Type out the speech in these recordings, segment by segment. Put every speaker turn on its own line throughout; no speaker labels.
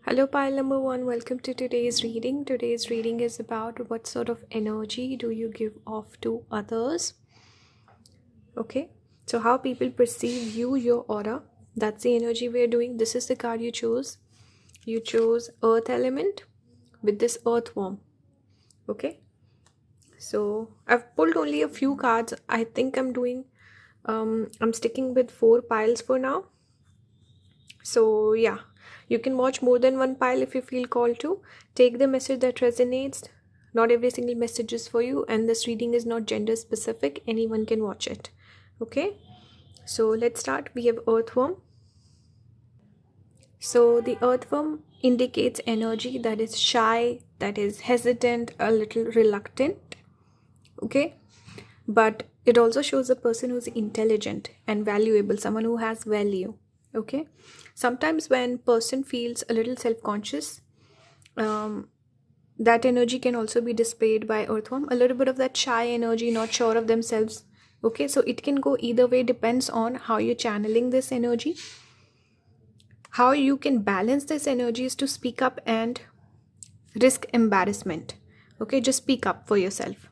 Hello, pile number one. Welcome to today's reading. Today's reading is about what sort of energy do you give off to others. Okay, so how people perceive you, your aura. That's the energy we're doing. This is the card you chose. You chose Earth element with this earthworm. Okay, so I've pulled only a few cards. I think I'm sticking with 4 piles for now. So yeah, you can watch more than one pile if you feel called to. Take the message that resonates. Not every single message is for you, and this reading is not gender specific. Anyone can watch it. Okay, so let's start. We have earthworm. So the earthworm indicates energy that is shy, that is hesitant, a little reluctant. Okay, but it also shows a person who's intelligent and valuable, someone who has value. Okay, sometimes when person feels a little self-conscious, that energy can also be displayed by earthworm, a little bit of that shy energy, not sure of themselves. Okay, so it can go either way, depends on how you're channeling this energy. How you can balance this energy is to speak up and risk embarrassment. Okay, just speak up for yourself.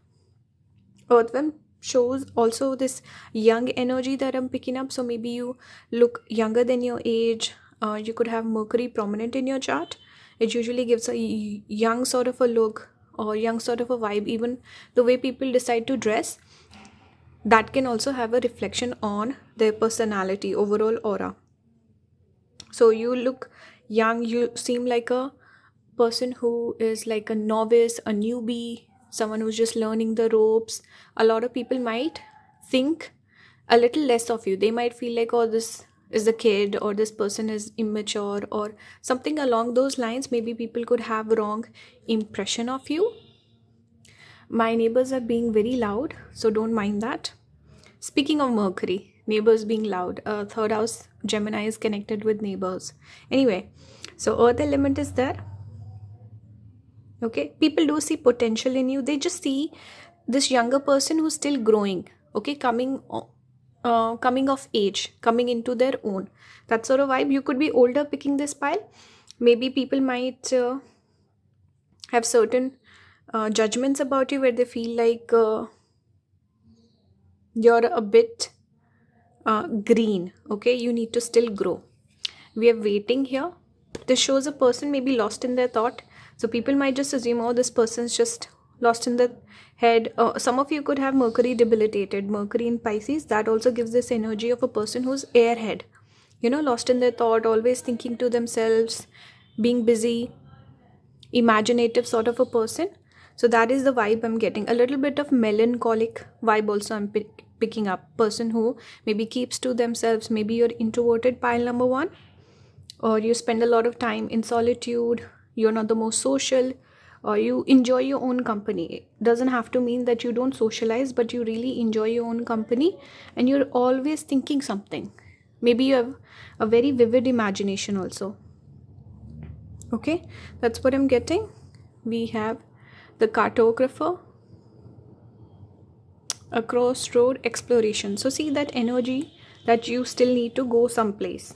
Earthworm shows also this young energy that I'm picking up. So maybe you look younger than your age. You could have Mercury prominent in your chart. It usually gives a young sort of a look or young sort of a vibe. Even the way people decide to dress, that can also have a reflection on their personality, overall aura. So you look young, you seem like a person who is like a novice, a newbie, someone who's just learning the ropes. A lot of people might think a little less of you. They might feel like, oh, this is a kid, or this person is immature, or something along those lines. Maybe people could have wrong impression of you. My neighbors are being very loud, so don't mind that. Speaking of Mercury, neighbors being loud, third house Gemini is connected with neighbors. Anyway, so earth element is there. Okay, people do see potential in you. They just see this younger person who's still growing. Okay, coming of age, coming into their own. That sort of vibe. You could be older picking this pile. Maybe people might have certain judgments about you where they feel like you're a bit green. Okay, you need to still grow. We are waiting here. This shows a person maybe lost in their thought. So people might just assume, oh, this person's just lost in the head. Some of you could have Mercury debilitated, Mercury in Pisces. That also gives this energy of a person who's airhead, lost in their thought, always thinking to themselves, being busy, imaginative sort of a person. So that is the vibe I'm getting. A little bit of melancholic vibe also I'm picking up. Person who maybe keeps to themselves. Maybe you're introverted, pile number one, or you spend a lot of time in solitude. You're not the most social, or you enjoy your own company. It doesn't have to mean that you don't socialize, but you really enjoy your own company, and you're always thinking something. Maybe you have a very vivid imagination also. Okay, that's what I'm getting. We have the cartographer, a crossroad exploration. So see that energy that you still need to go someplace.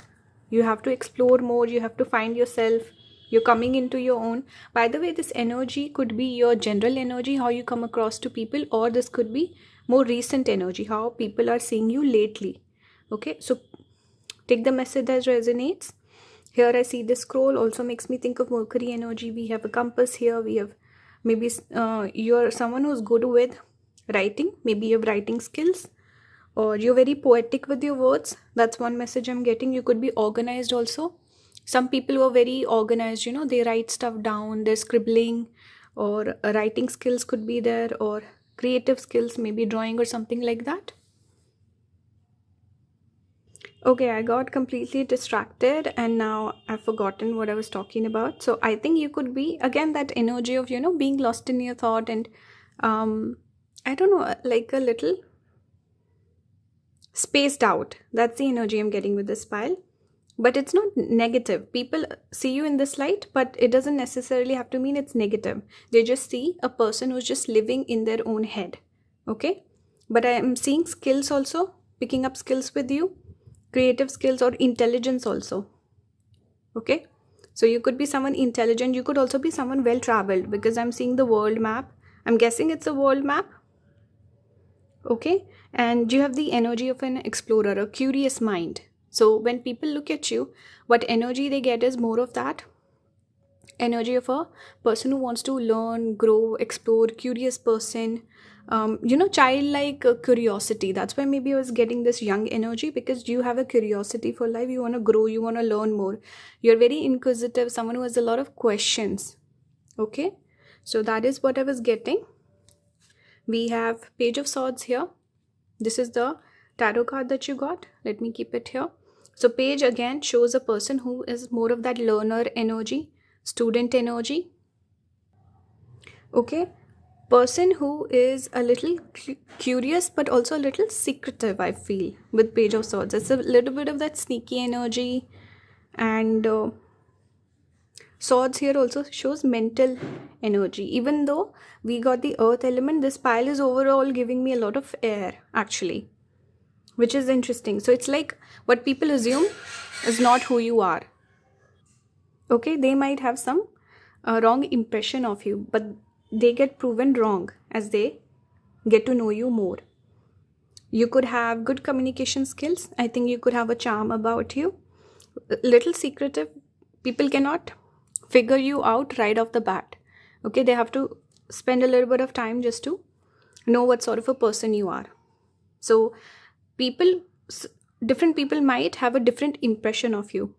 You have to explore more. You have to find yourself. You're coming into your own. By the way, this energy could be your general energy, how you come across to people, or this could be more recent energy, how people are seeing you lately. Okay, so take the message that resonates. Here I see this scroll also makes me think of Mercury energy. We have a compass here. We have maybe you're someone who's good with writing. Maybe you have writing skills, or you're very poetic with your words. That's one message I'm getting. You could be organized also. Some people who are very organized, they write stuff down, they're scribbling, or writing skills could be there, or creative skills, maybe drawing or something like that. Okay, I got completely distracted and now I've forgotten what I was talking about. So I think you could be, again, that energy of, being lost in your thought and, I don't know, like a little spaced out. That's the energy I'm getting with this pile. But it's not negative. People see you in this light, but it doesn't necessarily have to mean it's negative. They just see a person who's just living in their own head. Okay? But I am seeing skills also, picking up skills with you, creative skills or intelligence also. Okay? So you could be someone intelligent. You could also be someone well traveled, because I'm seeing the world map. I'm guessing it's a world map. Okay, and you have the energy of an explorer, a curious mind. So when people look at you, what energy they get is more of that energy of a person who wants to learn, grow, explore, curious person. Childlike curiosity. That's why maybe I was getting this young energy, because you have a curiosity for life. You want to grow, you want to learn more. You're very inquisitive, someone who has a lot of questions. Okay, so that is what I was getting. We have Page of Swords here. This is the tarot card that you got. Let me keep it here. So page again shows a person who is more of that learner energy, student energy. Okay, person who is a little curious but also a little secretive, I feel, with Page of Swords. It's a little bit of that sneaky energy. And swords here also shows mental energy. Even though we got the earth element, this pile is overall giving me a lot of air actually, which is interesting. So it's like what people assume is not who you are. Okay, they might have some wrong impression of you, but they get proven wrong as they get to know you more. You could have good communication skills. I think you could have a charm about you. Little secretive. People cannot figure you out right off the bat. Okay, they have to spend a little bit of time just to know what sort of a person you are. So different people might have a different impression of you.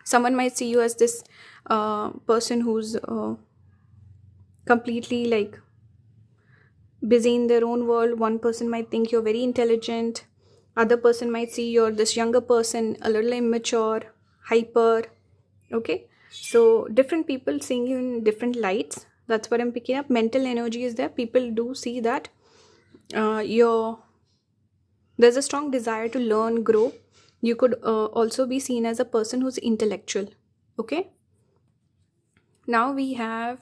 Someone might see you as this person who's completely like busy in their own world. One person might think you're very intelligent. Other person might see you're this younger person, a little immature, hyper. Okay, so different people seeing you in different lights. That's what I'm picking up. Mental energy is there. People do see that there's a strong desire to learn, grow. You could also be seen as a person who's intellectual. Okay, now we have,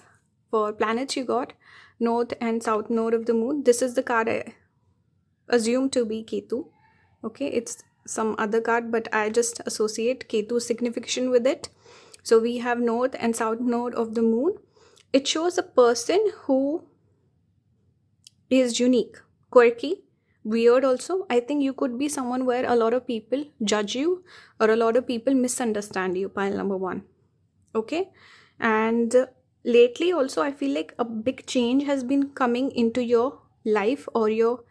for planets, you got north and south node of the moon. This is the card I assume to be Ketu. Okay, it's some other card, but I just associate Ketu's signification with it. So we have north and south node of the moon. It shows a person who is unique, quirky, weird also. I think you could be someone where a lot of people judge you or a lot of people misunderstand you, pile number 1. Okay, and lately also I feel like a big change has been coming into your life, or your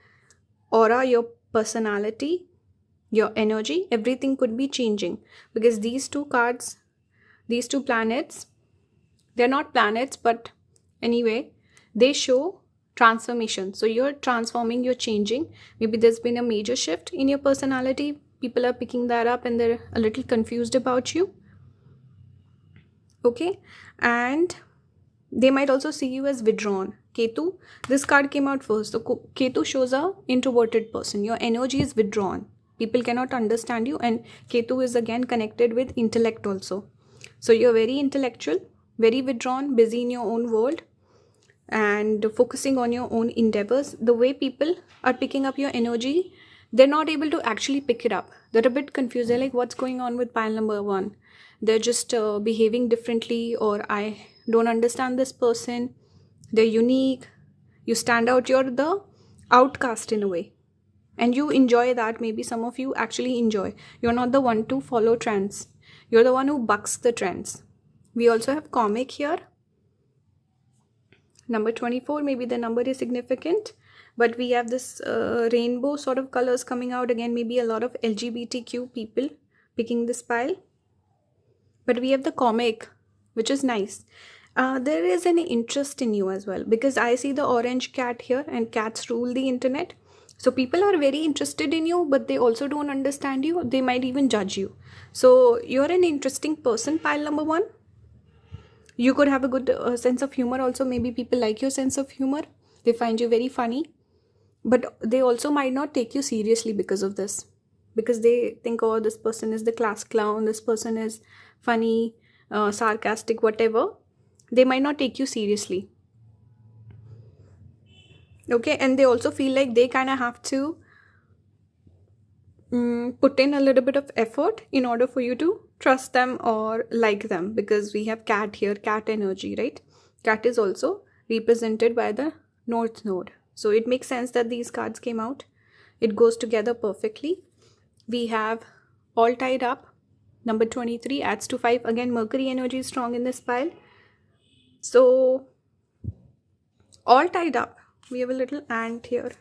aura, your personality, your energy. Everything could be changing, because these two cards, these two planets, they're not planets, but anyway, they show transformation. So you're transforming, you're changing. Maybe there's been a major shift in your personality. People are picking that up and they're a little confused about you. Okay, and they might also see you as withdrawn. Ketu, this card came out first. So Ketu shows a introverted person. Your energy is withdrawn. People cannot understand you, and Ketu is again connected with intellect also. So you're very intellectual, very withdrawn, busy in your own world, and focusing on your own endeavors. The way people are picking up your energy, they're not able to actually pick it up. They're a bit confused. They're like, what's going on with pile number 1? They're just behaving differently, or I don't understand this person. They're unique. You stand out. You're the outcast in a way. And you enjoy that. Maybe some of you actually enjoy. You're not the one to follow trends. You're the one who bucks the trends. We also have comic here. Number 24, maybe the number is significant. But we have this rainbow sort of colors coming out. Again, maybe a lot of LGBTQ people picking this pile. But we have the comic, which is nice. There is an interest in you as well, because I see the orange cat here, and cats rule the internet. So people are very interested in you, but they also don't understand you. They might even judge you. So you're an interesting person, pile number 1. You could have a good sense of humor also. Maybe people like your sense of humor. They find you very funny. But they also might not take you seriously because of this. Because they think, oh, this person is the class clown. This person is funny, sarcastic, whatever. They might not take you seriously. Okay, and they also feel like they kind of have to put in a little bit of effort in order for you to trust them or like them, because we have cat here, cat energy, right? Cat is also represented by the North Node. So it makes sense that these cards came out. It goes together perfectly. We have all tied up. Number 23 adds to 5. Again, Mercury energy is strong in this pile. So all tied up. We have a little ant here.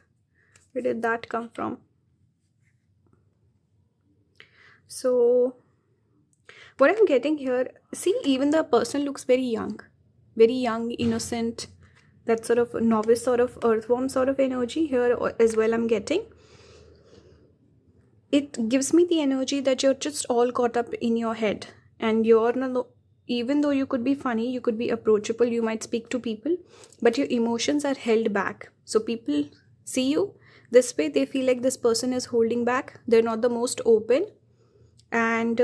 Where did that come from? So what I'm getting here, see, even the person looks very young, innocent, that sort of novice sort of earthworm sort of energy here as well I'm getting. It gives me the energy that you're just all caught up in your head, and you're not, even though you could be funny, you could be approachable, you might speak to people, but your emotions are held back. So people see you this way, they feel like this person is holding back, they're not the most open. And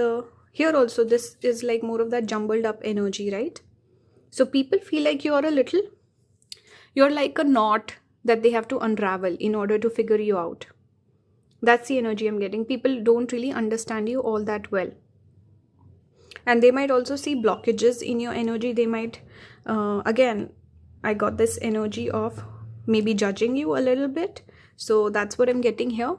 here also this is like more of that jumbled up energy, right? So people feel like you're like a knot that they have to unravel in order to figure you out. That's the energy I'm getting. People don't really understand you all that well. And they might also see blockages in your energy. They might, again, I got this energy of maybe judging you a little bit. So that's what I'm getting here.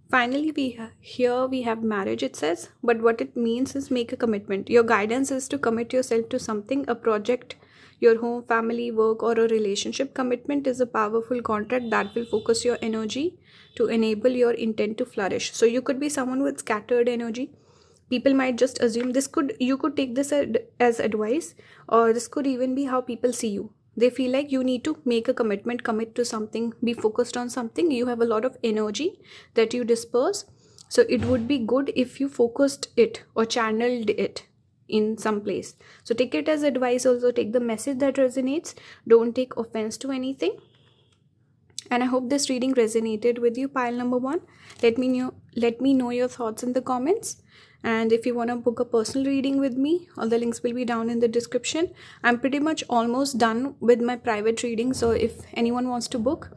Finally, we have marriage, it says. But what it means is make a commitment. Your guidance is to commit yourself to something, a project, your home, family, work, or a relationship. Commitment is a powerful contract that will focus your energy to enable your intent to flourish. So you could be someone with scattered energy. People might just assume you could take this as advice, or this could even be how people see you. They feel like you need to make a commitment, commit to something, be focused on something. You have a lot of energy that you disperse. So it would be good if you focused it or channeled it in some place. So take it as advice also. Take the message that resonates. Don't take offense to anything. And I hope this reading resonated with you, pile number 1. Let me know your thoughts in the comments. And if you want to book a personal reading with me, all the links will be down in the description. I'm pretty much almost done with my private reading. So if anyone wants to book,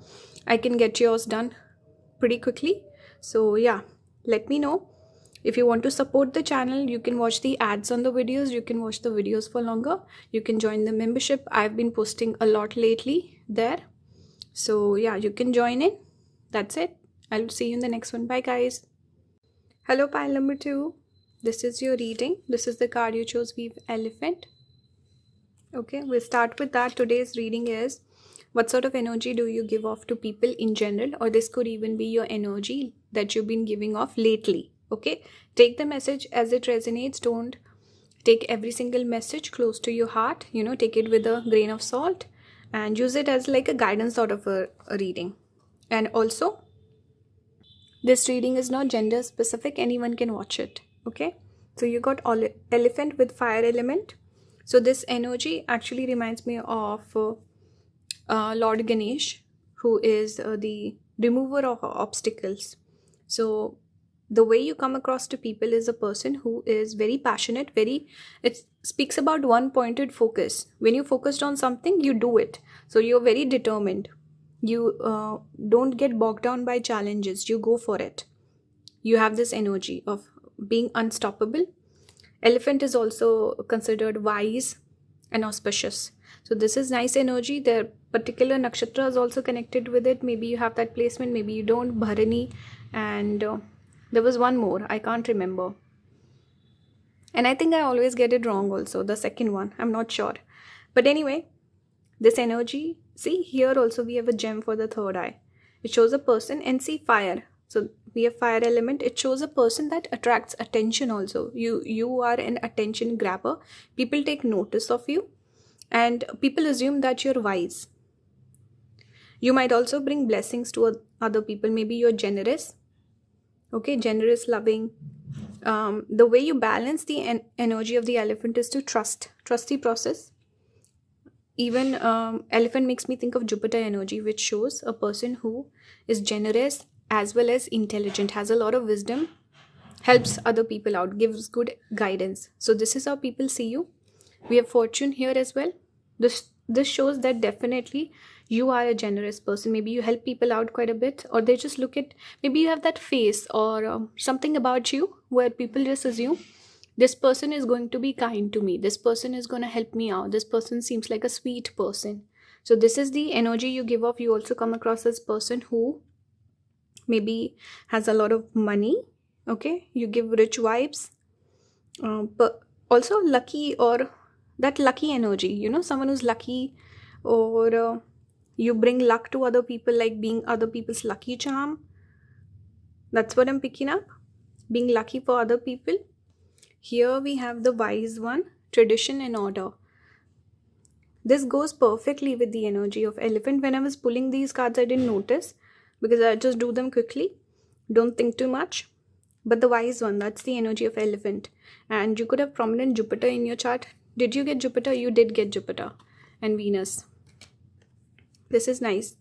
I can get yours done pretty quickly. So yeah, let me know. If you want to support the channel, you can watch the ads on the videos. You can watch the videos for longer. You can join the membership. I've been posting a lot lately there. So yeah, you can join in. That's it. I'll see you in the next one. Bye guys. Hello, pile number 2. This is your reading. This is the card you chose, Weave Elephant. Okay, we'll start with that. Today's reading is, what sort of energy do you give off to people in general? Or this could even be your energy that you've been giving off lately. Okay, take the message as it resonates. Don't take every single message close to your heart. Take it with a grain of salt and use it as like a guidance sort of a reading. And also, this reading is not gender specific. Anyone can watch it. Okay, so you got elephant with fire element. So this energy actually reminds me of Lord Ganesh, who is the remover of obstacles. So the way you come across to people is a person who is very passionate, it speaks about one pointed focus. When you focused on something, you do it. So you're very determined. You don't get bogged down by challenges. You go for it. You have this energy of being unstoppable. Elephant is also considered wise and auspicious. So this is nice energy. Their particular nakshatra is also connected with it. Maybe you have that placement, maybe you don't. Bharani, and there was one more, I can't remember. And I think I always get it wrong also, the second one, I'm not sure. But anyway, this energy, see here also we have a gem for the third eye. It shows a person, and see fire. So we have fire element. It shows a person that attracts attention also. You are an attention grabber. People take notice of you, and people assume that you're wise. You might also bring blessings to other people. Maybe you're generous. Okay, generous, loving. The way you balance the energy of the elephant is to trust the process. Even elephant makes me think of Jupiter energy, which shows a person who is generous as well as intelligent, has a lot of wisdom, helps other people out, gives good guidance. So this is how people see you. We have fortune here as well. This shows that definitely you are a generous person. Maybe you help people out quite a bit, or they just look at, maybe you have that face or something about you where people just assume this person is going to be kind to me, this person is going to help me out, this person seems like a sweet person. So this is the energy you give off. You also come across as person who maybe has a lot of money. Okay, you give rich vibes, but also lucky, or that lucky energy, you know, someone who's lucky, or you bring luck to other people, like being other people's lucky charm. That's what I'm picking up, being lucky for other people. Here we have the wise one, tradition and order. This goes perfectly with the energy of elephant. When I was pulling these cards, I didn't notice because I just do them quickly, don't think too much. But the wise one, that's the energy of elephant. And you could have prominent Jupiter in your chart. Did you get Jupiter? You did get Jupiter and Venus. This is nice.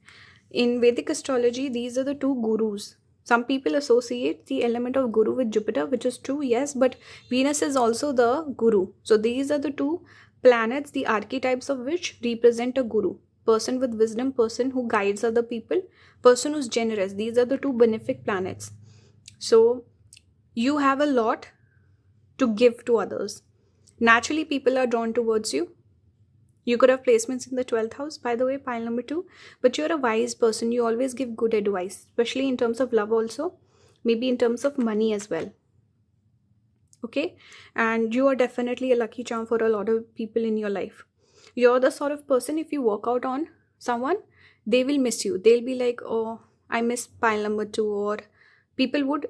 In Vedic astrology, these are the two gurus. Some people associate the element of guru with Jupiter, which is true, yes, but Venus is also the guru. So these are the two planets, the archetypes of which represent a guru. Person with wisdom, person who guides other people, person who's generous. These are the two benefic planets. So you have a lot to give to others. Naturally, people are drawn towards you. You could have placements in the 12th house, by the way, pile number 2. But you're a wise person. You always give good advice, especially in terms of love also. Maybe in terms of money as well. Okay? And you are definitely a lucky charm for a lot of people in your life. You're the sort of person, if you walk out on someone, they will miss you. They'll be like, oh, I miss pile number 2. Or people would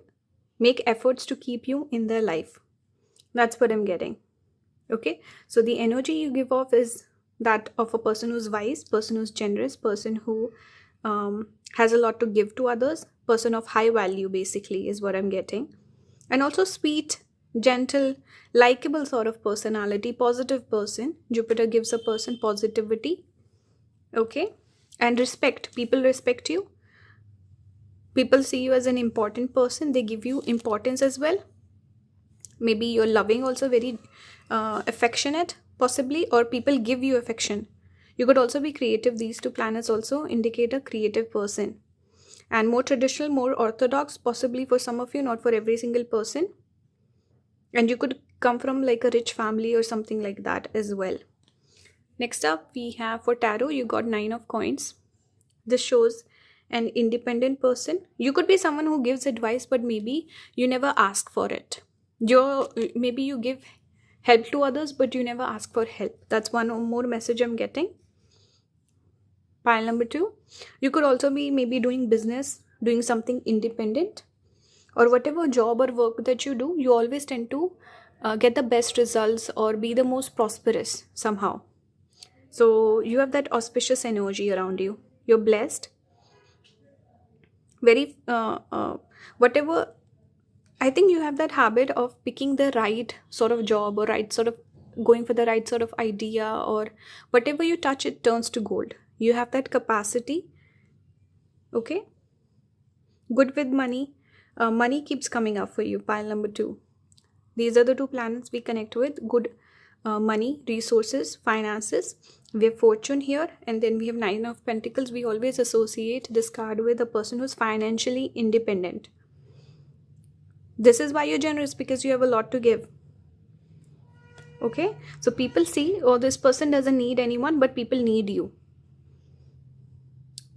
make efforts to keep you in their life. That's what I'm getting. Okay? So the energy you give off is that of a person who's wise, person who's generous, person who has a lot to give to others, person of high value, basically, is what I'm getting. And also sweet, gentle, likable sort of personality, positive person. Jupiter gives a person positivity. Okay? And respect. People respect you. People see you as an important person. They give you importance as well. Maybe you're loving, also very affectionate, possibly, or people give you affection. You could also be creative. These two planets also indicate a creative person. And more traditional, more orthodox, possibly for some of you, not for every single person. And you could come from like a rich family or something like that as well. Next up, we have for tarot, you got 9 of coins. This shows an independent person. You could be someone who gives advice, but maybe you never ask for it. Maybe you give help to others, but you never ask for help. That's one more message I'm getting. Pile number 2. You could also be maybe doing business, doing something independent, or whatever job or work that you do, you always tend to get the best results or be the most prosperous somehow. So you have that auspicious energy around you. You're blessed. Very, whatever, I think you have that habit of picking the right sort of job or right sort of going for the right sort of idea, or whatever you touch, it turns to gold. You have that capacity. Okay? Good with money. Money keeps coming up for you. Pile number 2. These are the two planets we connect with. Good money, resources, finances. We have fortune here, and then we have 9 of Pentacles. We always associate this card with a person who's financially independent. This is why you're generous, because you have a lot to give. Okay? So people see, oh, this person doesn't need anyone, but people need you.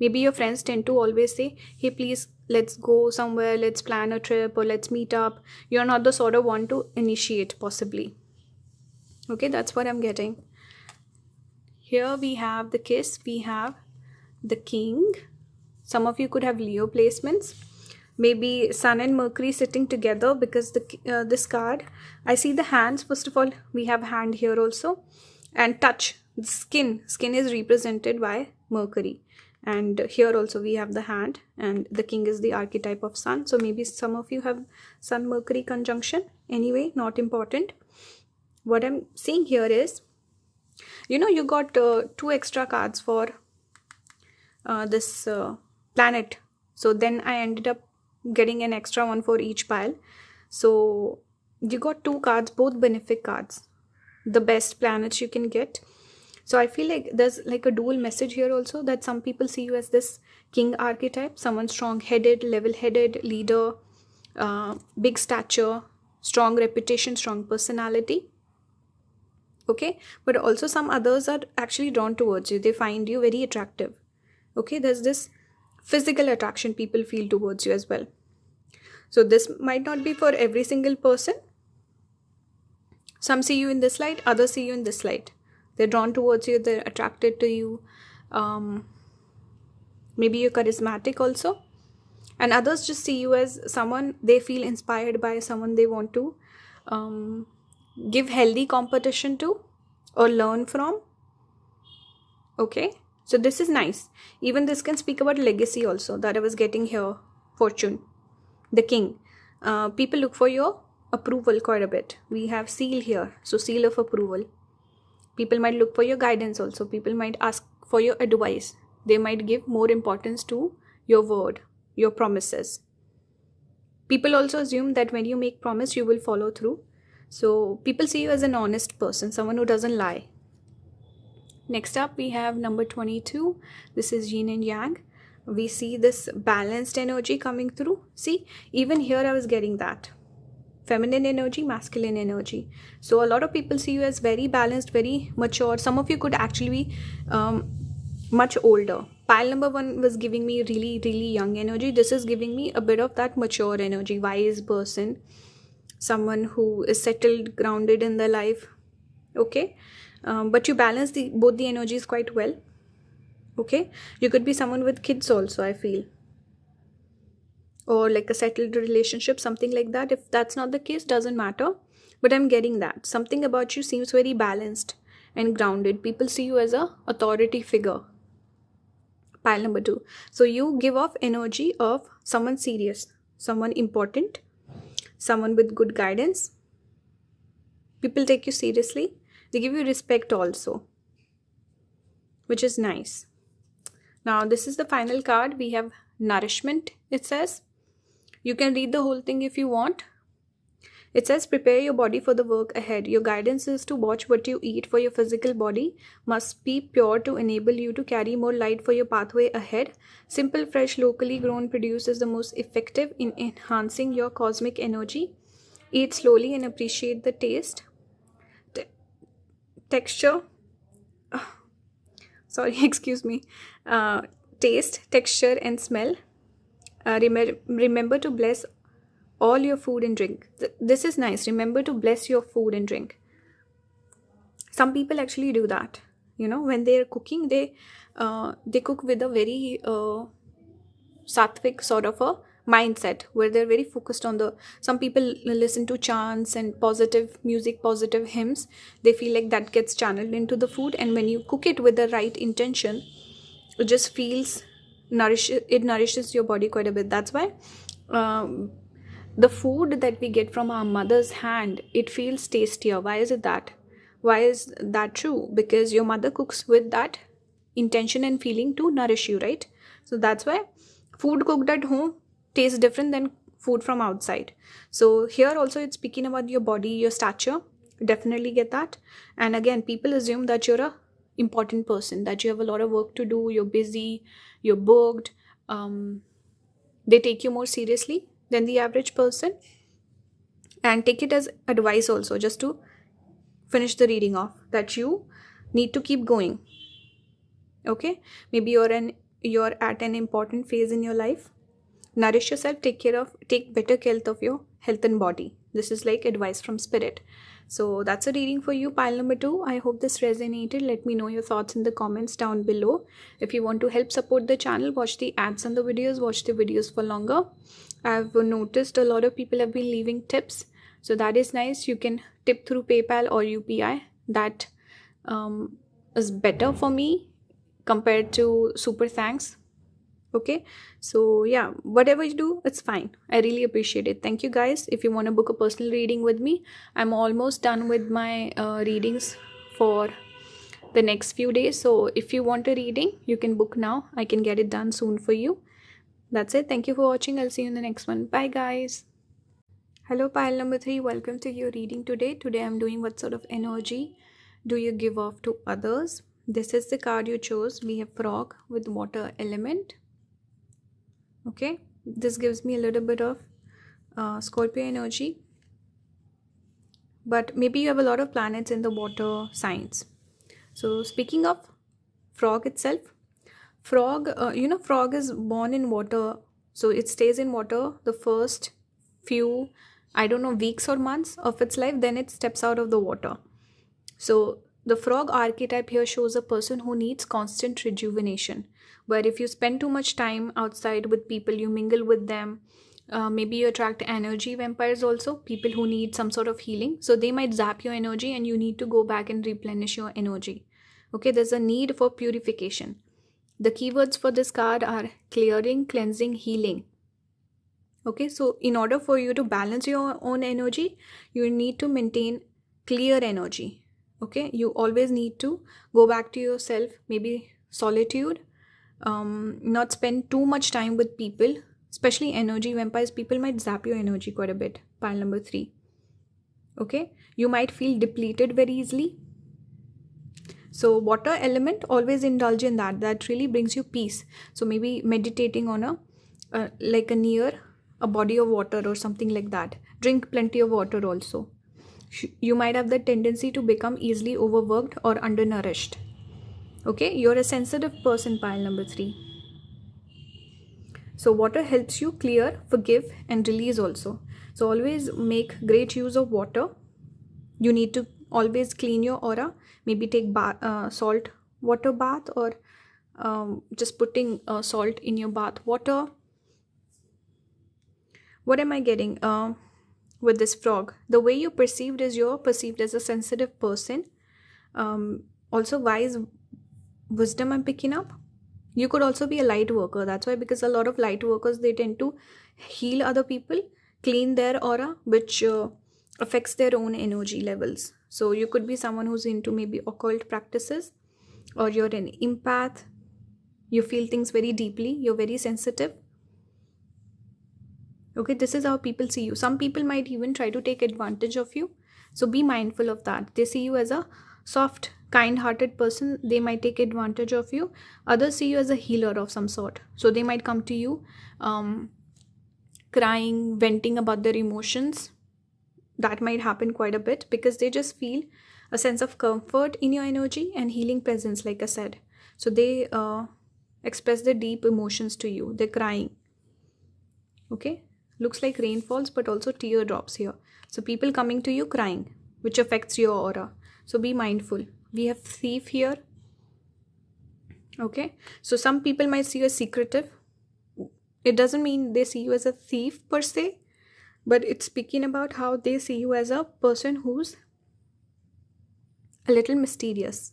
Maybe your friends tend to always say, hey, please, let's go somewhere, let's plan a trip, or let's meet up. You're not the sort of one to initiate, possibly. Okay, that's what I'm getting. Here we have the kiss, we have the king. Some of you could have Leo placements. Maybe Sun and Mercury sitting together, because this card, I see the hands. First of all, we have hand here also. And touch, skin. Skin is represented by Mercury. And here also we have the hand, and the king is the archetype of sun. So maybe some of you have Sun Mercury conjunction. Anyway, not important. What I'm seeing here is, you know, you got 2 extra cards for this planet. So then I ended up getting an extra one for each pile. So you got 2 cards, both benefic cards. The best planets you can get. So I feel like there's like a dual message here also, that some people see you as this king archetype, someone strong-headed, level-headed leader, big stature, strong reputation, strong personality. Okay, but also some others are actually drawn towards you. They find you very attractive. Okay, there's this physical attraction people feel towards you as well. So this might not be for every single person. Some see you in this light, others see you in this light. They're drawn towards you, they're attracted to you. Maybe you're charismatic also. And others just see you as someone they feel inspired by, someone they want to give healthy competition to or learn from. Okay, so this is nice. Even this can speak about legacy also, that I was getting here. Fortune, the king. People look for your approval quite a bit. We have seal here, so seal of approval. People might look for your guidance also. People might ask for your advice. They might give more importance to your word, your promises. People also assume that when you make promise, you will follow through. So people see you as an honest person, someone who doesn't lie. Next up, we have number 22. This is yin and yang. We see this balanced energy coming through. See, even here I was getting that. Feminine energy, masculine energy. So a lot of people see you as very balanced, very mature. Some of you could actually be much older. Pile number 1 was giving me really, really young energy. This is giving me a bit of that mature energy, wise person, someone who is settled, grounded in their life. Okay, but you balance both the energies quite well. Okay, you could be someone with kids also, I feel, or like a settled relationship, something like that. If that's not the case, doesn't matter, but I'm getting that something about you seems very balanced and grounded. People see you as a authority figure. Pile number 2. So you give off energy of someone serious, someone important, someone with good guidance. People take you seriously. They give you respect also, which is nice. Now this is the final card. We have nourishment, it says. You can read the whole thing if you want. It says, prepare your body for the work ahead. Your guidance is to watch what you eat, for your physical body must be pure to enable you to carry more light for your pathway ahead. Simple, fresh, locally grown produce is the most effective in enhancing your cosmic energy. Eat slowly and appreciate the taste, texture. Excuse me. Taste, texture, and smell. Remember to bless all your food and drink. This is nice. Remember to bless your food and drink. Some people actually do that. You know, when they're cooking, they cook with a very sattvic sort of a mindset, where they're very focused on some people listen to chants and positive music, positive hymns. They feel like that gets channeled into the food, and when you cook it with the right intention, it just feels nourishes your body quite a bit. That's why the food that we get from our mother's hand, it feels tastier. Why is it that? Why is that true? Because your mother cooks with that intention and feeling to nourish you, right? So that's why food cooked at home tastes different than food from outside. So here also it's speaking about your body, your stature. Definitely get that. And again, people assume that you're a important person, that you have a lot of work to do, you're busy, you're booked. They take you more seriously than the average person, and take it as advice also, just to finish the reading off, that you need to keep going. Okay, maybe you're at an important phase in your life. Nourish yourself, take better care of your health and body. This is like advice from spirit. So that's a reading for you, pile number 2. I hope this resonated. Let me know your thoughts in the comments down below. If you want to help support the channel, watch the ads on the videos, watch the videos for longer. I've noticed a lot of people have been leaving tips, so that is nice. You can tip through PayPal or UPI. That is better for me compared to super thanks. Okay, so yeah, whatever you do, it's fine. I really appreciate it. Thank you guys. If you want to book a personal reading with me, I'm almost done with my readings for the next few days. So if you want a reading, you can book now. I can get it done soon for you. That's it. Thank you for watching. I'll see you in the next one. Bye guys. Hello pile number 3. Welcome to your reading today. Today I'm doing what sort of energy do you give off to others. This is the card you chose. We have frog with water element. Okay, this gives me a little bit of Scorpio energy, but maybe you have a lot of planets in the water signs. So speaking of frog itself, frog, frog is born in water, so it stays in water the first few, I don't know, weeks or months of its life, then it steps out of the water. So the frog archetype here shows a person who needs constant rejuvenation, where if you spend too much time outside with people, you mingle with them, maybe you attract energy vampires also, people who need some sort of healing. So they might zap your energy and you need to go back and replenish your energy. Okay, there's a need for purification. The keywords for this card are clearing, cleansing, healing. Okay, so in order for you to balance your own energy, you need to maintain clear energy. Okay, you always need to go back to yourself, maybe solitude, not spend too much time with people, especially energy vampires. People might zap your energy quite a bit. Pile number 3. Okay, you might feel depleted very easily. So water element, always indulge in that really brings you peace. So maybe meditating on a like a near a body of water or something like that. Drink plenty of water also. You might have the tendency to become easily overworked or undernourished. Okay, you're a sensitive person, pile number 3. So water helps you clear, forgive, and release also. So always make great use of water. You need to always clean your aura. Maybe take salt water bath, or just putting salt in your bath water. What am I getting with this frog? The way you're perceived as a sensitive person. Also wise wisdom I'm picking up. You could also be a light worker. That's why, because a lot of light workers, they tend to heal other people, clean their aura, which affects their own energy levels. So you could be someone who's into maybe occult practices, or you're an empath. You feel things very deeply. You're very sensitive. Okay, this is how people see you. Some people might even try to take advantage of you. So be mindful of that. They see you as a soft, kind-hearted person. They might take advantage of you. Others see you as a healer of some sort. So they might come to you crying, venting about their emotions. That might happen quite a bit, because they just feel a sense of comfort in your energy and healing presence, like I said. So they express their deep emotions to you. They're crying. Okay, looks like rainfalls, but also teardrops here. So people coming to you crying, which affects your aura. So be mindful. We have thief here. Okay, so some people might see you as secretive. It doesn't mean they see you as a thief per se, but it's speaking about how they see you as a person who's a little mysterious,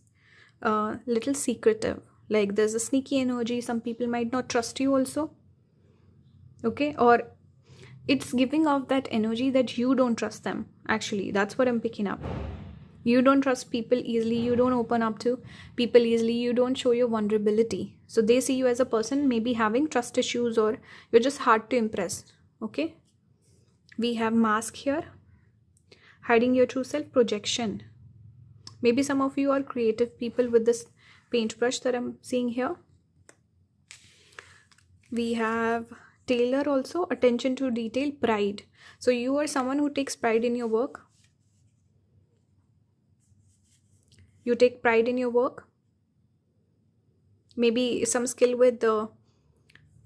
little secretive. Like there's a sneaky energy. Some people might not trust you also. Okay, or it's giving off that energy that you don't trust them. Actually, that's what I'm picking up. You don't trust people easily. You don't open up to people easily. You don't show your vulnerability. So they see you as a person maybe having trust issues, or you're just hard to impress. Okay, we have mask here, hiding your true self, projection. Maybe some of you are creative people with this paintbrush that I'm seeing here. We have tailor also, attention to detail, pride. So you are someone who takes pride in your work. You take pride in your work. Maybe some skill with the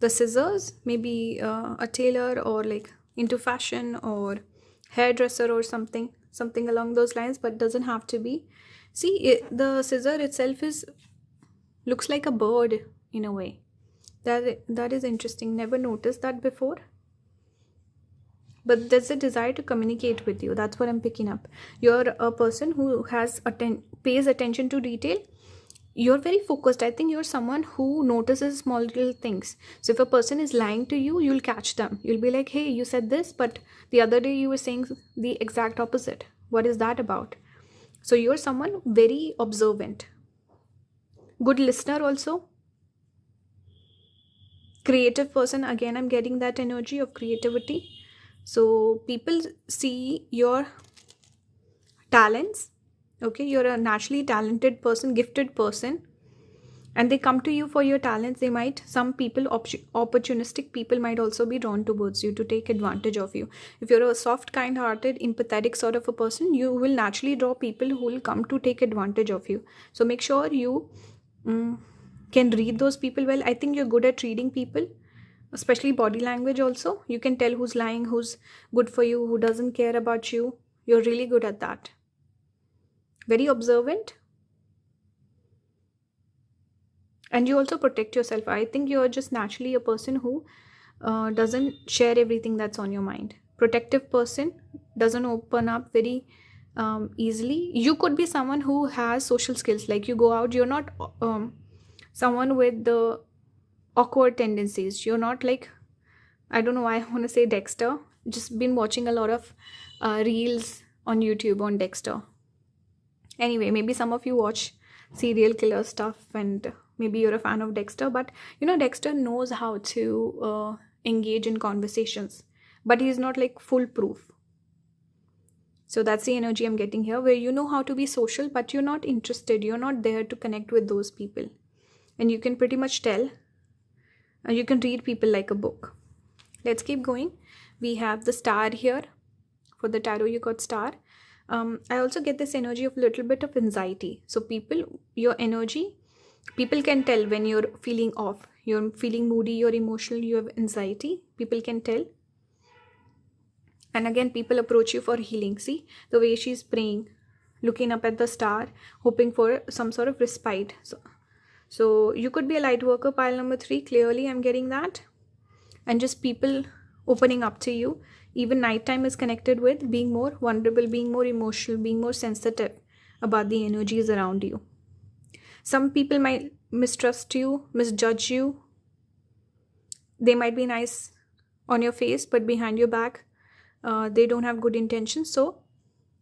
scissors, maybe a tailor, or like into fashion, or hairdresser or something along those lines, but doesn't have to be. See, the scissor itself looks like a bird in a way. That is interesting. Never noticed that before. But there's a desire to communicate with you. That's what I'm picking up. You're a person who pays attention to detail. You're very focused. I think you're someone who notices small little things. So if a person is lying to you, you'll catch them. You'll be like, hey, you said this, but the other day you were saying the exact opposite. What is that about? So you're someone very observant. Good listener also. Creative person. Again, I'm getting that energy of creativity. So people see your talents. Okay, you're a naturally talented person, gifted person, and they come to you for your talents. They might, some people, opportunistic people might also be drawn towards you to take advantage of you. If you're a soft, kind hearted, empathetic sort of a person, you will naturally draw people who will come to take advantage of you. So make sure you can read those people well. I think you're good at reading people, especially body language also. You can tell who's lying, who's good for you, who doesn't care about you. You're really good at that. Very observant. And you also protect yourself. I think you're just naturally a person who doesn't share everything that's on your mind. Protective person, doesn't open up very easily. You could be someone who has social skills, like you go out, you're not someone with the awkward tendencies. You're not like, I don't know why I want to say Dexter. Just been watching a lot of reels on YouTube on Dexter. Anyway, maybe some of you watch serial killer stuff, and maybe you're a fan of Dexter, but Dexter knows how to engage in conversations, but he's not like foolproof. So that's the energy I'm getting here, where you know how to be social, but you're not interested, you're not there to connect with those people. And you can pretty much tell, and you can read people like a book. Let's keep going. We have the star here. For the tarot, you got star. I also get this energy of a little bit of anxiety. So people, your energy, people can tell when you're feeling off, you're feeling moody, you're emotional, you have anxiety. People can tell. And again, people approach you for healing. See the way she's praying, looking up at the star, hoping for some sort of respite. So you could be a light worker, pile number 3. Clearly, I'm getting that. And just people opening up to you. Even nighttime is connected with being more vulnerable, being more emotional, being more sensitive about the energies around you. Some people might mistrust you, misjudge you. They might be nice on your face, but behind your back, they don't have good intentions. So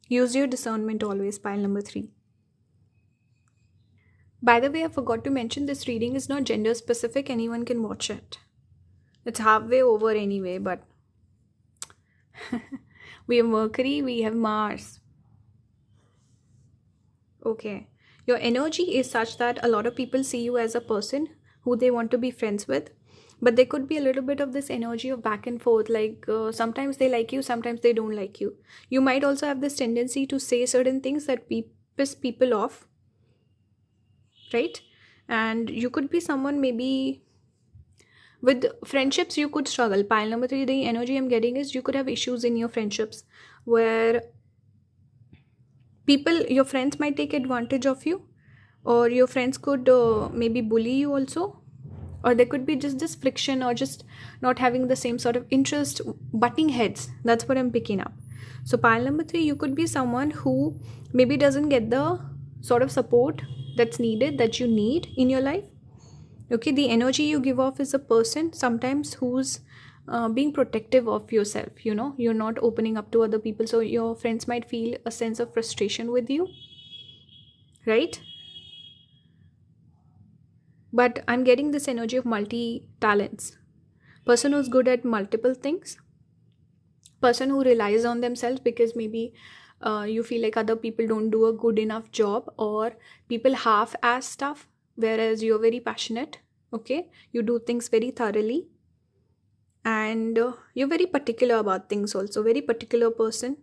use your discernment always, pile number 3. By the way, I forgot to mention, this reading is not gender specific. Anyone can watch it. It's halfway over anyway, but we have Mercury, we have Mars. Okay. Your energy is such that a lot of people see you as a person who they want to be friends with. But there could be a little bit of this energy of back and forth. Like sometimes they like you, sometimes they don't like you. You might also have this tendency to say certain things that piss people off. Right? And you could be someone, maybe with friendships you could struggle. Pile number 3, the energy I'm getting is you could have issues in your friendships where people, your friends might take advantage of you, or your friends could maybe bully you also, or there could be just this friction, or just not having the same sort of interest, butting heads. That's what I'm picking up. So pile number 3, you could be someone who maybe doesn't get the sort of support that's needed, that you need in your life. Okay, the energy you give off is a person sometimes who's being protective of yourself. You're not opening up to other people, so your friends might feel a sense of frustration with you, right? But I'm getting this energy of multi-talents. Person who's good at multiple things. Person who relies on themselves because maybe you feel like other people don't do a good enough job, or people half-ass stuff, whereas you're very passionate. Okay, you do things very thoroughly, and you're very particular about things also. Very particular person.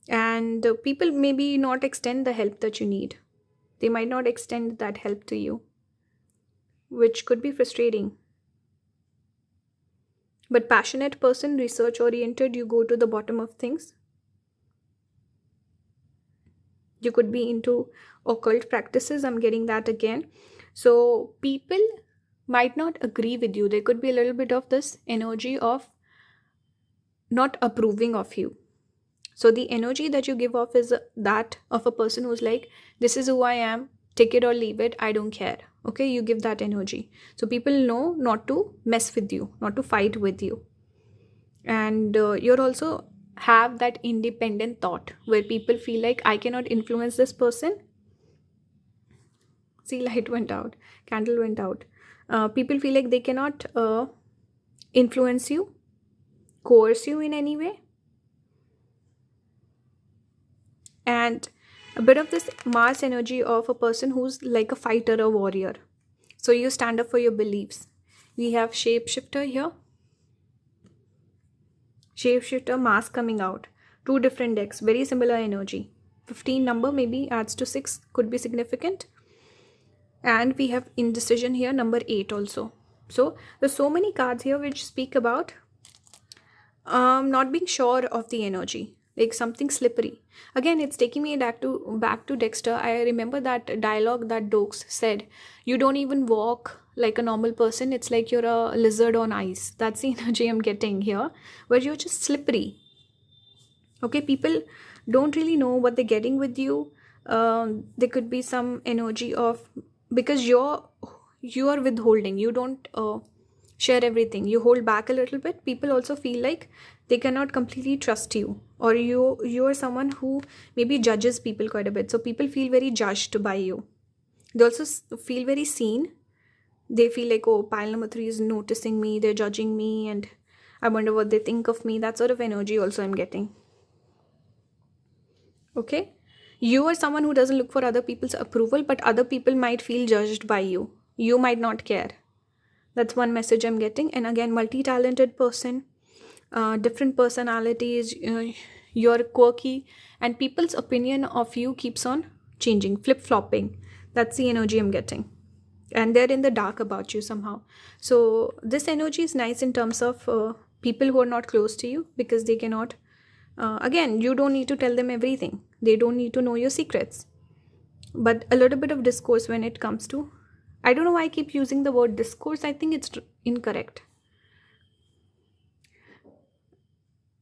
And people maybe not extend the help that you need. They might not extend that help to you, which could be frustrating. But passionate person, research oriented, you go to the bottom of things. You could be into occult practices. I'm getting that again. So people might not agree with you. There could be a little bit of this energy of not approving of you. So the energy that you give off is that of a person who's like, this is who I am, take it or leave it, I don't care. Okay, you give that energy. So people know not to mess with you, not to fight with you. And you're also have that independent thought where people feel like, I cannot influence this person. See, light went out, candle went out. People feel like they cannot influence you, coerce you in any way. and a bit of this Mars energy of a person who's like a fighter, a warrior. So you stand up for your beliefs. We have shapeshifter here. Shapeshifter, Mars coming out. Two different decks, very similar energy. 15 number maybe adds to 6, could be significant. And we have indecision here, number 8 also. So there's so many cards here which speak about not being sure of the energy, like something slippery. Again, it's taking me back to Dexter. I remember that dialogue that Dokes said, you don't even walk like a normal person, it's like you're a lizard on ice. That's the energy I'm getting here, where you're just slippery. Okay, people don't really know what they're getting with you. There could be some energy of, because you are withholding, you don't share everything, you hold back a little bit. People also feel like they cannot completely trust you, or you are someone who maybe judges people quite a bit, so people feel very judged by you. They also feel very seen. They feel like, oh, pile number 3 is noticing me, they're judging me, and I wonder what they think of me. That sort of energy also I'm getting. Okay, you are someone who doesn't look for other people's approval, but other people might feel judged by you. You might not care. That's one message I'm getting. And again, multi-talented person, different personalities, you're quirky, and people's opinion of you keeps on changing, flip-flopping. That's the energy I'm getting. And they're in the dark about you somehow. So this energy is nice in terms of people who are not close to you, because they cannot, again, you don't need to tell them everything. They don't need to know your secrets. But a little bit of discourse when it comes to, I don't know why I keep using the word discourse. I think it's incorrect.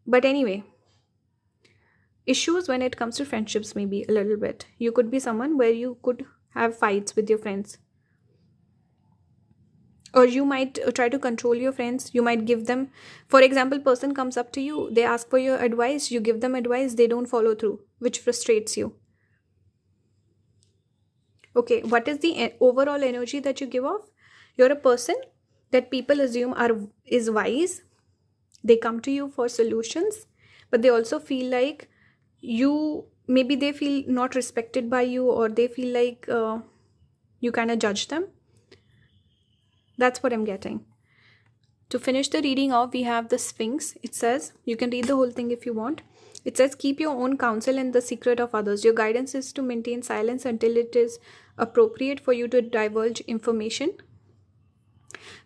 But anyway, issues when it comes to friendships, maybe a little bit. You could be someone where you could have fights with your friends. Or you might try to control your friends. You might give them, for example, person comes up to you, they ask for your advice, you give them advice, they don't follow through, which frustrates you. Okay, what is the overall energy that you give off? You're a person that people assume is wise. They come to you for solutions, but they also feel like maybe they feel not respected by you, or they feel like you kind of judge them. That's what I'm getting. To finish the reading off, we have the Sphinx. It says, you can read the whole thing if you want. It says, keep your own counsel and the secret of others. Your guidance is to maintain silence until it is appropriate for you to divulge information.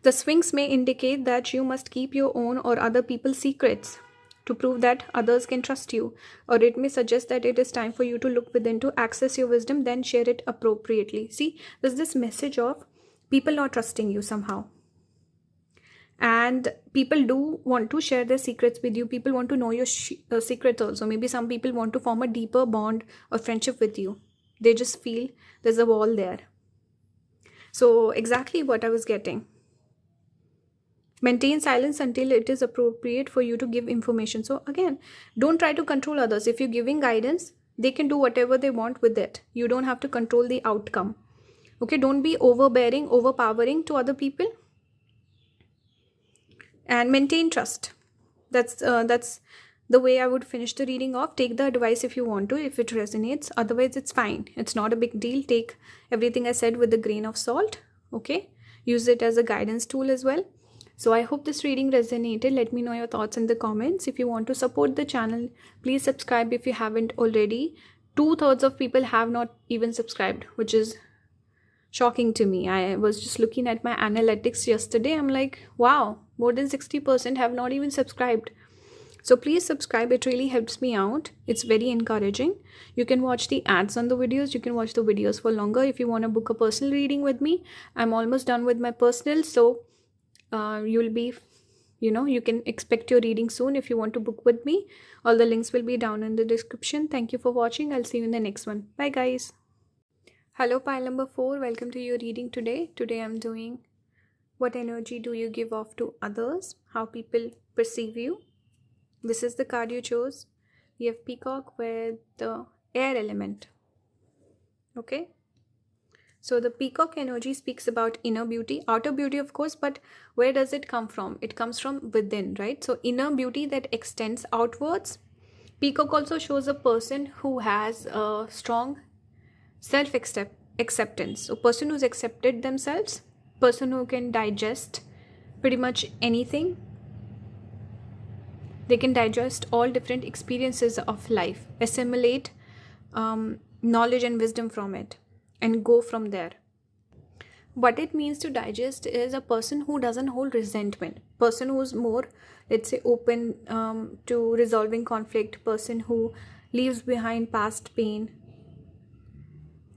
The Sphinx may indicate that you must keep your own or other people's secrets to prove that others can trust you. Or it may suggest that it is time for you to look within to access your wisdom, then share it appropriately. See, there's this message of people not trusting you somehow. And people do want to share their secrets with you. People want to know your secrets also. Maybe some people want to form a deeper bond or friendship with you. They just feel there's a wall there. So exactly what I was getting. Maintain silence until it is appropriate for you to give information. So again, don't try to control others. If you're giving guidance, they can do whatever they want with it. You don't have to control the outcome. Okay, don't be overbearing, overpowering to other people. And maintain trust. That's the way I would finish the reading off. Take the advice if you want to, if it resonates. Otherwise, it's fine. It's not a big deal. Take everything I said with a grain of salt. Okay, use it as a guidance tool as well. So I hope this reading resonated. Let me know your thoughts in the comments. If you want to support the channel, please subscribe if you haven't already. 2/3 of people have not even subscribed, which is shocking to me. I was just looking at my analytics yesterday. I'm like, wow, more than 60% have not even subscribed. So please subscribe. It really helps me out. It's very encouraging. You can watch the ads on the videos. You can watch the videos for longer. If you want to book a personal reading with me, I'm almost done with my personal. So you'll be, you can expect your reading soon if you want to book with me. All the links will be down in the description. Thank you for watching. I'll see you in the next one. Bye guys. Hello pile number 4, welcome to your reading today. Today I'm doing what energy do you give off to others, how people perceive you. This is the card you chose. We have Peacock with the air element. Okay, so the Peacock energy speaks about inner beauty, outer beauty of course, but where does it come from? It comes from within, right? So inner beauty that extends outwards, Peacock also shows a person who has a strong self-acceptance. So person who's accepted themselves, person who can digest pretty much anything. They can digest all different experiences of life, assimilate knowledge and wisdom from it, and go from there. What it means to digest is a person who doesn't hold resentment, person who's more, let's say, open to resolving conflict, person who leaves behind past pain,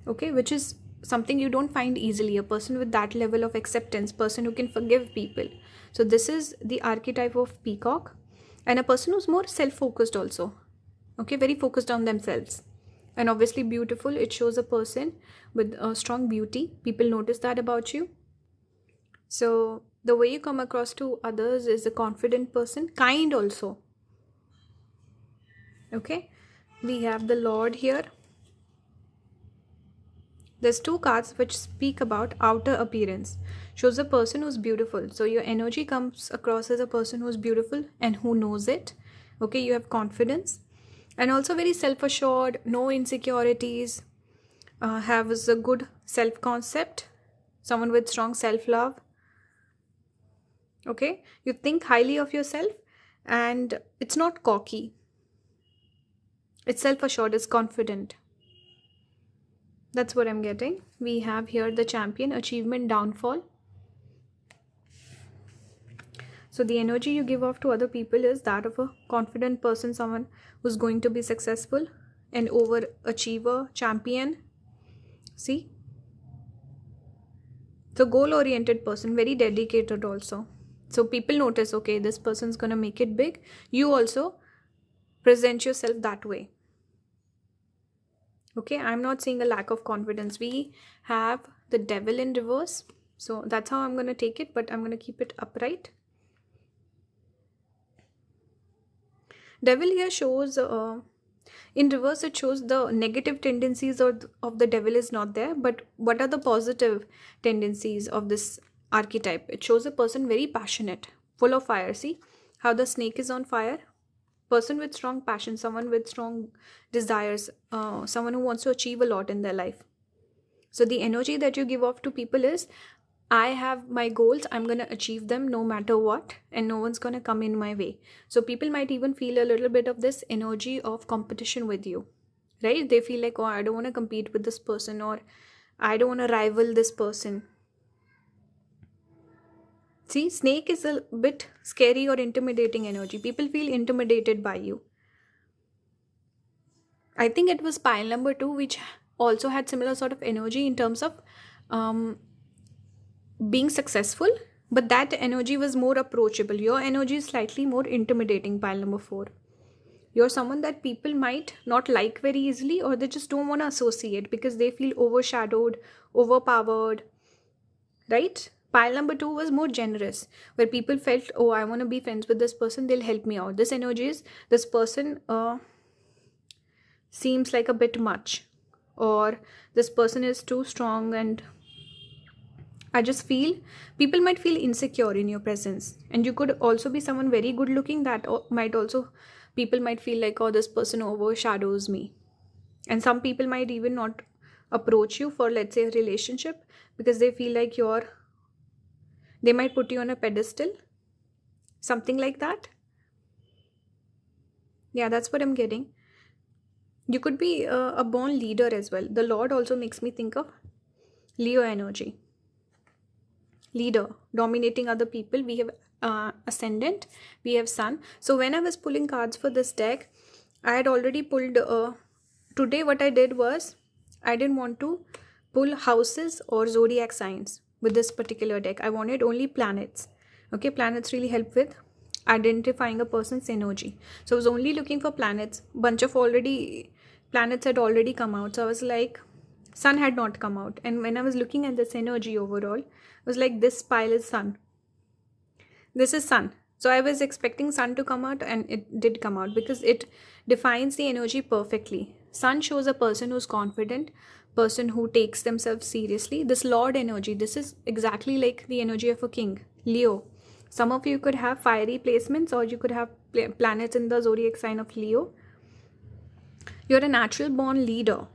okay, which is something you don't find easily. A person with that level of acceptance, person who can forgive people. So this is the archetype of peacock. And a person who's more self-focused also, okay, very focused on themselves, and obviously beautiful. It shows a person with a strong beauty. People notice that about you. So the way you come across to others is a confident person, kind also. Okay, we have the Lord here. There's two cards which speak about outer appearance. Shows a person who's beautiful. So your energy comes across as a person who's beautiful and who knows it. Okay, you have confidence and also very self-assured, no insecurities, has a good self-concept, someone with strong self-love. Okay, you think highly of yourself and it's not cocky. It's self-assured, it's confident. That's what I'm getting. We have here the Champion, achievement, downfall. So the energy you give off to other people is that of a confident person, someone who's going to be successful, an overachiever, champion. See? So goal-oriented person, very dedicated also. So people notice, okay, this person's gonna make it big. You also present yourself that way. Okay, I'm not seeing a lack of confidence. We have the Devil in reverse. So that's how I'm going to take it, but I'm going to keep it upright. Devil here shows, in reverse, it shows the negative tendencies of the devil is not there. But what are the positive tendencies of this archetype? It shows a person very passionate, full of fire. See how the snake is on fire? Person with strong passion, someone with strong desires, someone who wants to achieve a lot in their life. So the energy that you give off to people is, I have my goals, I'm going to achieve them no matter what, and no one's going to come in my way. So people might even feel a little bit of this energy of competition with you, right? They feel like, oh, I don't want to compete with this person, or I don't want to rival this person. See, snake is a bit scary or intimidating energy. People feel intimidated by you. I think it was pile number 2 which also had similar sort of energy in terms of being successful, but that energy was more approachable. Your energy is slightly more intimidating, pile number 4. You're someone that people might not like very easily, or they just don't want to associate because they feel overshadowed, overpowered, right? Pile number 2 was more generous, where people felt, oh, I want to be friends with this person, they'll help me out. This energy is, this person seems like a bit much, or this person is too strong, and I just feel people might feel insecure in your presence. And you could also be someone very good looking, that might also, people might feel like, oh, this person overshadows me. And some people might even not approach you for, let's say, a relationship, because they feel like they might put you on a pedestal, something like that. Yeah, that's what I'm getting. You could be a born leader as well. The Lord also makes me think of Leo energy. Leader, dominating other people. We have ascendant, we have sun. So when I was pulling cards for this deck, I had already pulled, today what I did was, I didn't want to pull houses or zodiac signs with this particular deck. I wanted only planets. Okay, planets really help with identifying a person's energy. So I was only looking for planets. Bunch of planets had already come out. So I was like, sun had not come out. And when I was looking at this energy overall, I was like, this pile is sun. This is sun. So I was expecting sun to come out, and it did come out because it defines the energy perfectly. Sun shows a person who's confident, person who takes themselves seriously. This Lord energy, this is exactly like the energy of a king, Leo. Some of you could have fiery placements, or you could have planets in the zodiac sign of Leo. You're a natural born leader,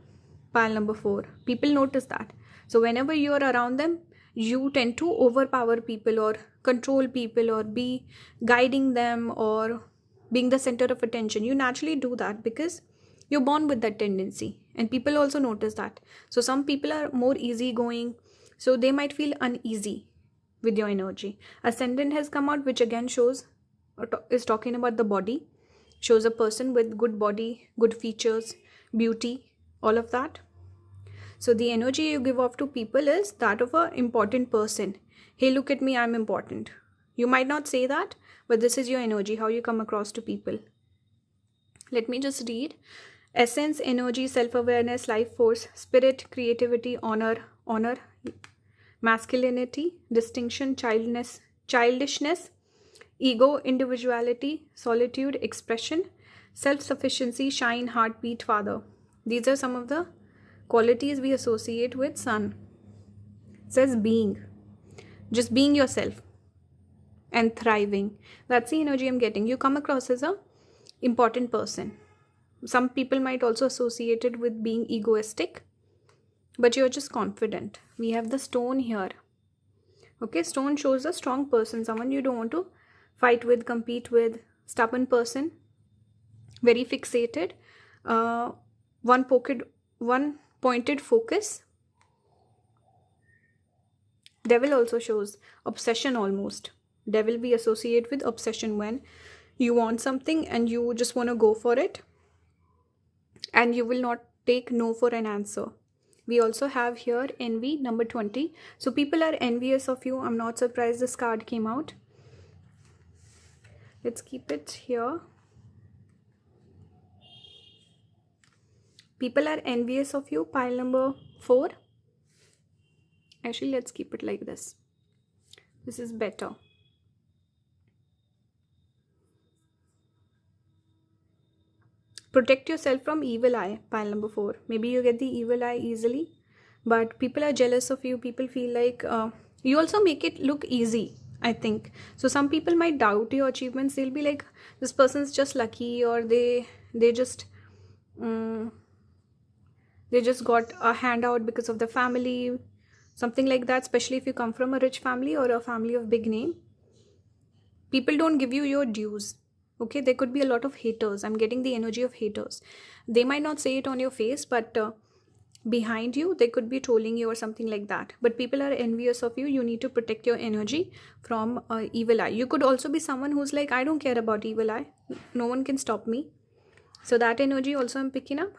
pile number 4. People notice that. So whenever you're around them, you tend to overpower people or control people or be guiding them or being the center of attention. You naturally do that because you're born with that tendency, and people also notice that. So some people are more easygoing, so they might feel uneasy with your energy. Ascendant has come out, which again shows is talking about the body, shows a person with good body, good features, beauty, all of that. So the energy you give off to people is that of an important person. Hey, look at me, I'm important. You might not say that, but this is your energy, how you come across to people. Let me just read. Essence, energy, self-awareness, life force, spirit, creativity, honor, masculinity, distinction, childishness, ego, individuality, solitude, expression, self-sufficiency, shine, heartbeat, father. These are some of the qualities we associate with sun. It says being, just being yourself and thriving. That's the energy I'm getting. You come across as a important person. Some people might also associate it with being egoistic, but you're just confident. We have the stone here. Okay, stone shows a strong person, someone you don't want to fight with, compete with, stubborn person, very fixated, one pointed focus. Devil also shows obsession almost. Devil we associate with obsession, when you want something and you just want to go for it and you will not take no for an answer. We also have here envy, number 20. So people are envious of you. I'm not surprised this card came out. Let's keep it here. People are envious of you, pile number 4. Actually, let's keep it like this. This is better. Protect yourself from evil eye, pile number 4. Maybe you get the evil eye easily, but people are jealous of you. People feel like you also make it look easy, I think. So some people might doubt your achievements. They'll be like, this person's just lucky, or they just got a handout because of the family, something like that, especially if you come from a rich family or a family of big name. People don't give you your dues. Okay, there could be a lot of haters. I'm getting the energy of haters. They might not say it on your face, but behind you, they could be trolling you or something like that. But people are envious of you. You need to protect your energy from evil eye. You could also be someone who's like, I don't care about evil eye. No one can stop me. So that energy also I'm picking up.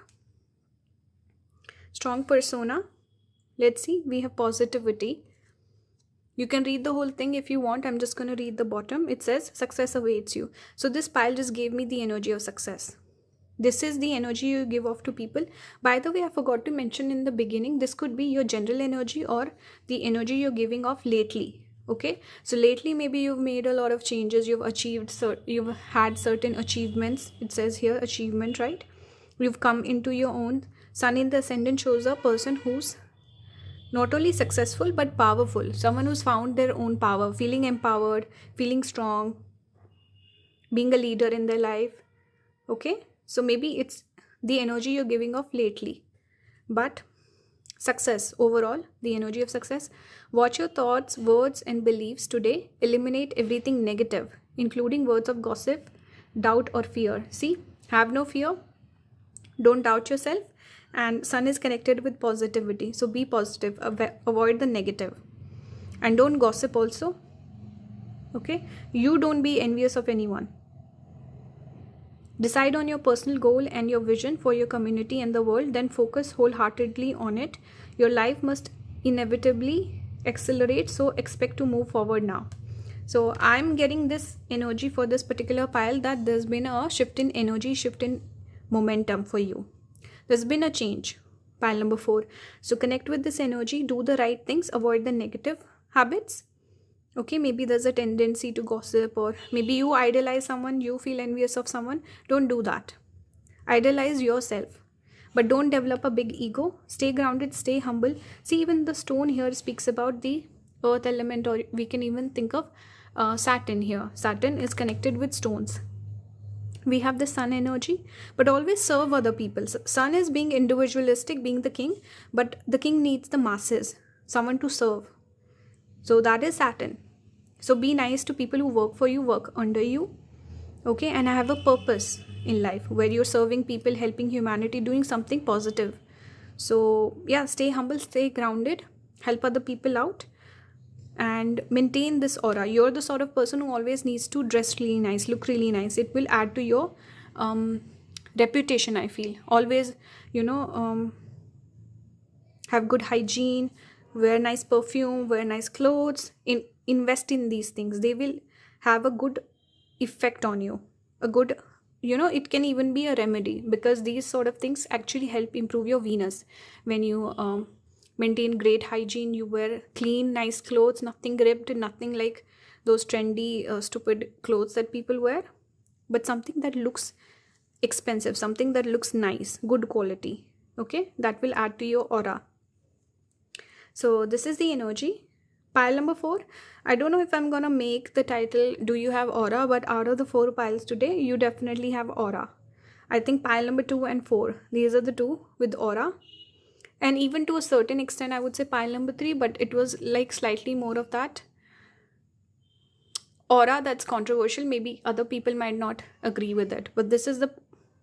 Strong persona. Let's see. We have positivity. You can read the whole thing if you want. I'm just going to read the bottom. It says success awaits you. So this pile just gave me the energy of success. This is the energy you give off to people. By the way, I forgot to mention in the beginning, this could be your general energy or the energy you're giving off lately. Okay, so lately maybe you've made a lot of changes. You've had certain achievements. It says here achievement, right? You've come into your own. Sun in the ascendant shows a person who's not only successful but powerful. Someone who's found their own power, feeling empowered, feeling strong, being a leader in their life. Okay, so maybe it's the energy you're giving off lately. But success overall, the energy of success. Watch your thoughts, words and beliefs today. Eliminate everything negative, including words of gossip, doubt or fear. See, have no fear. Don't doubt yourself. And sun is connected with positivity. So be positive. Avoid the negative. And don't gossip also. Okay. You don't be envious of anyone. Decide on your personal goal and your vision for your community and the world. Then focus wholeheartedly on it. Your life must inevitably accelerate. So expect to move forward now. So I'm getting this energy for this particular pile, that there's been a shift in energy, shift in momentum for you. There's been a change, pile number 4. So connect with this energy, do the right things, avoid the negative habits. Okay, maybe there's a tendency to gossip, or maybe you idolize someone, you feel envious of someone. Don't do that. Idolize yourself, but don't develop a big ego. Stay grounded, stay humble. See, even the stone here speaks about the earth element, or we can even think of Saturn here. Saturn is connected with stones. we have the sun energy, but always serve other people. Sun is being individualistic, being the king, but the king needs the masses, someone to serve. So that is Saturn. So be nice to people who work for you, work under you. Okay, and I have a purpose in life where you're serving people, helping humanity, doing something positive. So yeah, stay humble, stay grounded, help other people out, and maintain this aura. You're the sort of person who always needs to dress really nice, look really nice. It will add to your reputation, I feel. Always, have good hygiene, wear nice perfume, wear nice clothes, invest in these things. They will have a good effect on you. A good, it can even be a remedy, because these sort of things actually help improve your Venus. When you maintain great hygiene, you wear clean, nice clothes, nothing ripped, nothing like those trendy, stupid clothes that people wear, but something that looks expensive, something that looks nice, good quality. Okay, that will add to your aura. So this is the energy. Pile number 4. I don't know if I'm gonna make the title "Do you have aura?" but out of the 4 piles today, you definitely have aura. I think pile number 2 and 4, these are the 2 with aura. And even to a certain extent, I would say pile number 3, but it was like slightly more of that aura that's controversial. Maybe other people might not agree with it, but this is the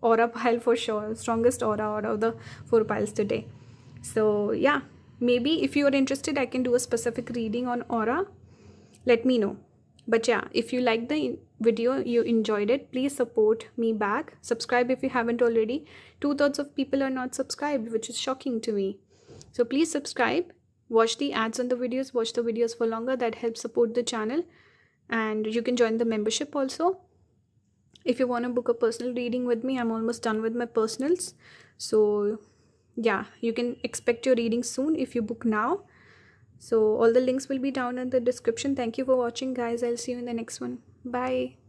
aura pile for sure. Strongest aura out of the 4 piles today. So yeah, maybe if you are interested, I can do a specific reading on aura. Let me know. But yeah, if you liked the video, you enjoyed it, please support me back. Subscribe if you haven't already. 2/3 of people are not subscribed, which is shocking to me. So please subscribe, watch the ads on the videos, watch the videos for longer. That helps support the channel. And you can join the membership also. If you want to book a personal reading with me, I'm almost done with my personals. So yeah, you can expect your reading soon if you book now. So all the links will be down in the description. Thank you for watching, guys. I'll see you in the next one. Bye.